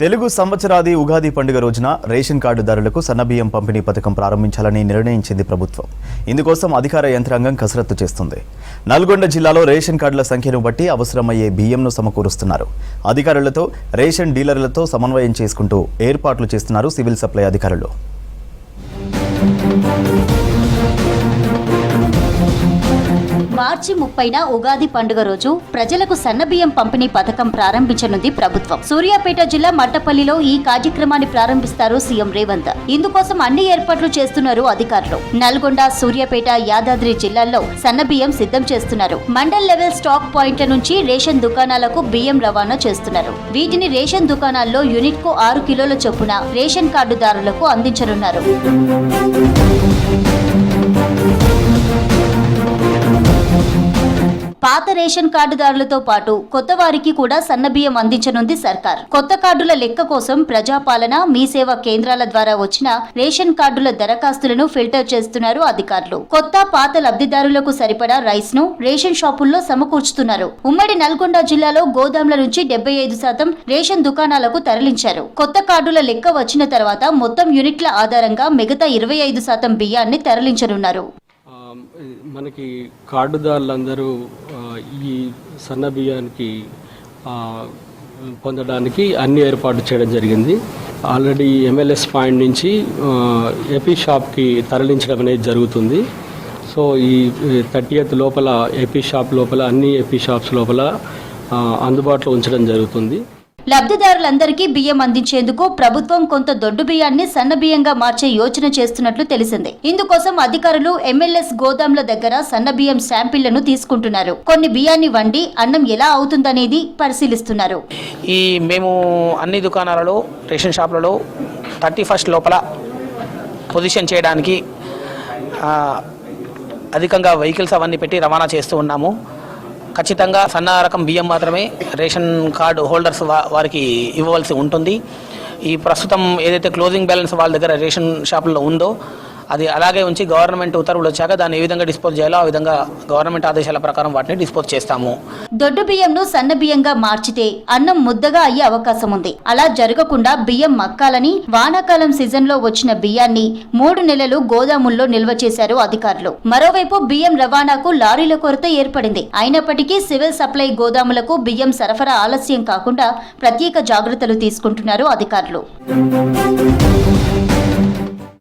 తెలుగు సంవత్సరాది ఉగాది పండుగ రోజున రేషన్ కార్డుదారులకు సన్నబియ్యం పంపిణీ పథకం ప్రారంభించాలని నిర్ణయించింది ప్రభుత్వం. ఇందుకోసం అధికార యంత్రాంగం కసరత్తు చేస్తుంది. నల్గొండ జిల్లాలో రేషన్ కార్డుల సంఖ్యను బట్టి అవసరమయ్యే బియ్యంను సమకూరుస్తున్నారు. అధికారులతో రేషన్ డీలర్లతో సమన్వయం చేసుకుంటూ ఏర్పాట్లు చేస్తున్నారు సివిల్ సప్లై అధికారులు. మార్చి 30న ఉగాది పండుగ రోజు ప్రజలకు సన్నబియ్యం పంపిణీ పథకం ప్రారంభించనుంది ప్రభుత్వం. సూర్యాపేట జిల్లా మట్టపల్లిలో ఈ కార్యక్రమాన్ని ప్రారంభిస్తారు సీఎం రేవంత్. ఇందుకోసం అన్ని ఏర్పాట్లు చేస్తున్నారు అధికారులు. నల్గొండ, సూర్యాపేట, యాదాద్రి జిల్లాల్లో సన్నబియ్యం సిద్ధం చేస్తున్నారు. మండల్ లెవెల్ స్టాక్ పాయింట్ల నుంచి రేషన్ దుకాణాలకు బియ్యం రవాణా చేస్తున్నారు. వీటిని రేషన్ దుకాణాల్లో యూనిట్ కు 6 కిలోల చొప్పున రేషన్ కార్డుదారులకు అందించనున్నారు. పాత రేషన్ కార్డుదారులతో పాటు కొత్త వారికి కూడా సన్నబియ్యం అందించనుంది సర్కార్. కొత్త కార్డుల లెక్క కోసం ప్రజాపాలన, మీ సేవ కేంద్రాల ద్వారా వచ్చిన రేషన్ కార్డుల దరఖాస్తులను ఫిల్టర్ చేస్తున్నారు అధికారులు. కొత్త, పాత లబ్ధిదారులకు సరిపడా రైస్ ను రేషన్ షాపుల్లో సమకూర్చుతున్నారు. ఉమ్మడి నల్గొండ జిల్లాలో గోదాంల నుంచి 75% రేషన్ దుకాణాలకు తరలించారు. కొత్త కార్డుల లెక్క వచ్చిన తర్వాత మొత్తం యూనిట్ల ఆధారంగా మిగతా 25% బియ్యాన్ని తరలించనున్నారు. మనకి కార్డుదారులందరూ ఈ సన్న బియ్యానికి పొందడానికి అన్ని ఏర్పాటు చేయడం జరిగింది. ఆల్రెడీ ఎంఎల్ఎస్ పాయింట్ నుంచి ఏపీ షాప్కి తరలించడం అనేది జరుగుతుంది. సో ఈ 30th లోపల ఏపీ షాప్ లోపల అన్ని ఏపీ షాప్స్ లోపల అందుబాటులో ఉంచడం జరుగుతుంది. లబ్ధిదారులందరికీ బియ్యం అందించేందుకు ప్రభుత్వం కొంత దొడ్డు బియ్యాన్ని సన్న బియ్యంగా మార్చే యోచన చేస్తున్నట్లు తెలిసింది. ఇందుకోసం అధికారులు ఎంఎల్ఎస్ గోదాంల దగ్గర సన్న బియ్యం శాంపిళ్లను తీసుకుంటున్నారు. కొన్ని బియ్యాన్ని వండి అన్నం ఎలా అవుతుందనేది పరిశీలిస్తున్నారు. మేము అన్ని దుకాణాలలో, రేషన్ షాపులలో 31st లోపల పొజిషన్ చేయడానికి అధికంగా వెహికల్స్ అవన్నీ పెట్టి రవాణా చేస్తూ ఉన్నాము. ఖచ్చితంగా సన్న రకం బియ్యం మాత్రమే రేషన్ కార్డు హోల్డర్స్ వారికి ఇవ్వవలసి ఉంటుంది. ఈ ప్రస్తుతం ఏదైతే క్లోజింగ్ బ్యాలెన్స్ వాళ్ళ దగ్గర రేషన్ షాపుల్లో ఉందో అది అలాగే ఉంచి గవర్నమెంట్ ఉత్తర్వులు వచ్చాక దాన్ని ఏ విధంగా డిస్పోజ్ చేయాలో ఆ విధంగా గవర్నమెంట్ ఆదేశాల ప్రకారం వాటిని డిస్పోజ్ చేస్తాము. దొడ్డు బియ్యంను సన్న బియ్యంగా మార్చితే అన్నం ముద్దగా అయ్యే అవకాశం ఉంది. అలా జరగకుండా బియ్యం మక్కాలని వానాకాలం సీజన్ లో వచ్చిన బియ్యాన్ని 3 నెలలు గోదాముల్లో నిల్వ చేశారు అధికారులు. మరోవైపు బియ్యం రవాణాకు లారీల కొరత ఏర్పడింది. అయినప్పటికీ సివిల్ సప్లై గోదాములకు బియ్యం సరఫరా ఆలస్యం కాకుండా ప్రత్యేక జాగ్రత్తలు తీసుకుంటున్నారు అధికారులు.